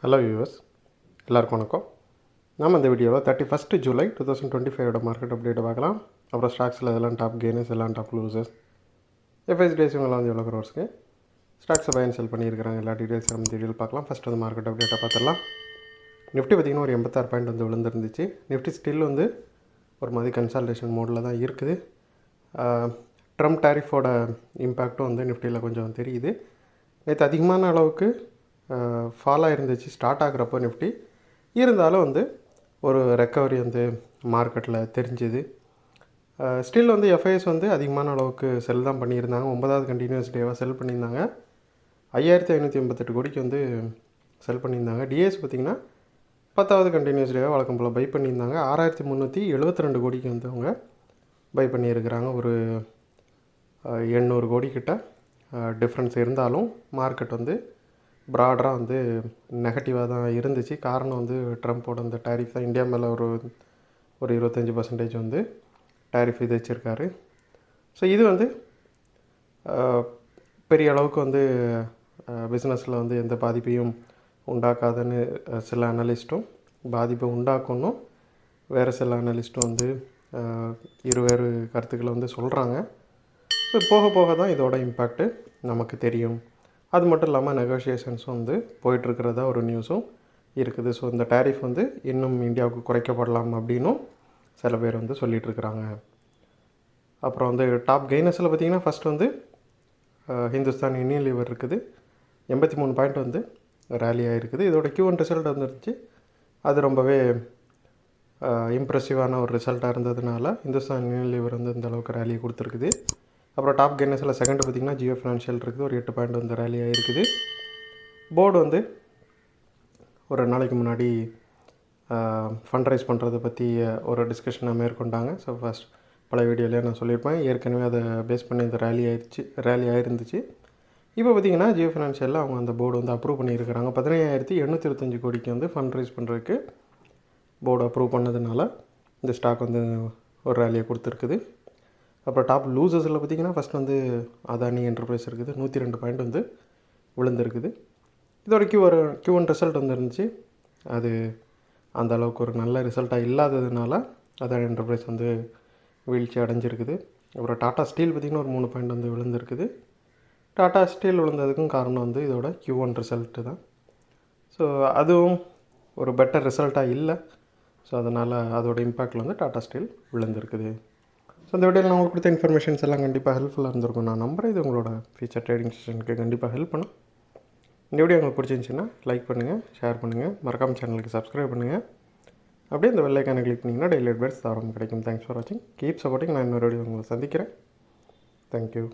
Hello viewers, எல்லாருக்கும் வணக்கம். நாம் இந்த வீடியோவில் 31 ஜூலை 2025 மார்க்கெட் அப்டேட்டை பார்க்கலாம். அப்புறம் ஸ்டாக்ஸில் எல்லாம் டாப் கெய்னர்ஸ், எல்லாம் டாப் லூசர்ஸ், எஃப்ஐஸ் டேஸ் இவங்களாம் வந்து எவ்வளோ க்ரோர்ஸ்க்கு ஸ்டாக்ஸை பை அண்ட் செல் பண்ணியிருக்கிறாங்க, எல்லா டீட்டெயில்ஸ் நம்ம டீட்டெயில் பார்க்கலாம். ஃபஸ்ட் வந்து மார்க்கெட் அப்டேட்டை பார்த்துடலாம். நிஃப்டி பார்த்திங்கன்னா ஒரு 86 பாயிண்ட் வந்து விழுந்துருந்துச்சு. நிஃப்டி ஸ்டில் வந்து ஒரு மாதிரி கன்சால்டேஷன் மோடில் தான் இருக்குது. ட்ரம்ப் டேரிஃபோட இம்பேக்டும் வந்து நிஃப்டியில் கொஞ்சம் தெரியுது. நேற்று அதிகமான அளவுக்கு ஃபாலாக இருந்துச்சு ஸ்டார்ட் ஆகிறப்போ நிஃப்டி. இருந்தாலும் வந்து ஒரு ரெக்கவரி வந்து மார்க்கெட்டில் தெரிஞ்சுது. ஸ்டில் வந்து எஃப்ஐஎஸ் வந்து அதிகமான அளவுக்கு செல் தான் பண்ணியிருந்தாங்க. 9வது கண்டினியூஸ் டேவாக செல் பண்ணியிருந்தாங்க. 5588 கோடிக்கு வந்து செல் பண்ணியிருந்தாங்க. டிஎஸ் பார்த்திங்கன்னா 10வது கண்டினியூஸ் டேவாக வழக்கம் போல் பை பண்ணியிருந்தாங்க. 6372 கோடிக்கு வந்து அவங்க பை பண்ணியிருக்கிறாங்க. ஒரு 800 கோடிக்கிட்ட டிஃப்ரென்ஸ் இருந்தாலும் மார்க்கெட் வந்து ப்ராடராக வந்து நெகட்டிவாக தான் இருந்துச்சு. காரணம் வந்து ட்ரம்ப்போட அந்த டேரிஃப் தான். இந்தியா மேலே ஒரு 25% வந்து டேரிஃப் விதிச்சிருக்காரு. ஸோ இது வந்து பெரிய அளவுக்கு வந்து பிஸ்னஸில் வந்து எந்த பாதிப்பையும் உண்டாக்காதுன்னு சில அனலிஸ்ட்டும், பாதிப்பை உண்டாக்கணும் வேறு சில அனலிஸ்ட்டும் வந்து இருவேறு கருத்துக்களை வந்து சொல்கிறாங்க. ஸோ போக போக தான் இதோட இம்பேக்ட்டு நமக்கு தெரியும். அது மட்டும் இல்லாமல் நெகோஷியேஷன்ஸும் வந்து போயிட்டுருக்கிறதா ஒரு நியூஸும் இருக்குது. ஸோ இந்த டேரிஃப் வந்து இன்னும் இந்தியாவுக்கு குறைக்கப்படலாம் அப்படின்னும் சில பேர் வந்து சொல்லிகிட்ருக்குறாங்க. அப்புறம் வந்து டாப் கெய்னர்ஸில் பார்த்திங்கன்னா ஃபஸ்ட் வந்து ஹிந்துஸ்தான் யூனிலீவர் இருக்குது. 83 பாயிண்ட் வந்து ரேலி ஆகிருக்குது. இதோட Q1 ரிசல்ட் வந்துருந்துச்சு. அது ரொம்பவே இம்ப்ரெசிவான ஒரு ரிசல்ட்டாக இருந்ததுனால ஹிந்துஸ்தான் யூனிலீவர் வந்து இந்த அளவுக்கு ரேலியை கொடுத்துருக்குது. அப்புறம் டாப் கெய்னர்ஸில் செகண்ட் பார்த்திங்கன்னா ஜியோ ஃபினான்ஷியல் இருக்குது. ஒரு 8 பாயிண்ட் வந்து ரேலி ஆகிருக்குது. போர்டு வந்து ஒரு நாளைக்கு முன்னாடி ஃபண்ட் ரைஸ் பண்ணுறதை பற்றி ஒரு டிஸ்கஷனை மேற்கொண்டாங்க. ஸோ ஃபஸ்ட் பல வீடியோலேயே நான் சொல்லியிருப்பேன். ஏற்கனவே அதை பேஸ் பண்ணி இந்த ரேலி ஆகிருந்துச்சு. இப்போ பார்த்திங்கன்னா ஜியோ ஃபினான்ஷியலில் அவங்க அந்த போர்டு வந்து அப்ரூவ் பண்ணியிருக்கிறாங்க. 15825 கோடிக்கு வந்து ஃபண்ட் ரைஸ் பண்ணுறதுக்கு போர்டு அப்ரூவ் பண்ணதுனால இந்த ஸ்டாக் வந்து ஒரு ரேலியை கொடுத்துருக்குது. அப்புறம் டாப் லூசர்ஸில் பார்த்திங்கன்னா ஃபஸ்ட் வந்து அதானி என்டர்பிரைஸ் இருக்குது. 102 பாயிண்ட் வந்து விழுந்திருக்குது. இதோட Q1 ரிசல்ட் வந்து இருந்துச்சு. அது அந்த அளவுக்கு ஒரு நல்ல ரிசல்ட்டாக இல்லாததுனால அதானி என்டர்பிரைஸ் வந்து வீழ்ச்சி அடைஞ்சிருக்குது. அப்புறம் டாட்டா ஸ்டீல் பார்த்திங்கன்னா ஒரு 3 பாயிண்ட் வந்து விழுந்திருக்குது. டாட்டா ஸ்டீல் விழுந்ததுக்கும் காரணம் வந்து இதோட Q1 ரிசல்ட்டு தான். ஸோ அதுவும் ஒரு பெட்டர் ரிசல்ட்டாக இல்லை. ஸோ அதனால் அதோட இம்பேக்டில் வந்து டாட்டா ஸ்டீல் விழுந்திருக்குது. ஸோ இந்த வீடியோவில் நான் உங்களுக்கு கொடுத்த இன்ஃபர்மேஷன்ஸ் எல்லாம் கண்டிப்பாக ஹெல்ப்ஃபுல்லாக இருந்திருக்கும் நான் நம்புறேன். இது உங்களோட ஃபியூச்சர் ட்ரேடிங் செஷனுக்கு கண்டிப்பாக ஹெல்ப் பண்ணும். இந்த வீடியோ உங்களுக்கு பிடிச்சிருந்துச்சின்னா லைக் பண்ணுங்கள், ஷேர் பண்ணுங்கள், மறக்காமல் சேனலுக்கு சப்ஸ்கிரைப் பண்ணுங்கள். அப்படியே இந்த பெல் ஐக்கானை கிளிக் பண்ணிங்கன்னா டெய்லி அப்டேட்ஸ் தவறாமல் கிடைக்கும். தேங்க்ஸ் ஃபார் வாட்சிங். Keep supporting. நான் இன்னொரு வீடியோ உங்களை சந்திக்கிறேன். தேங்க்யூ.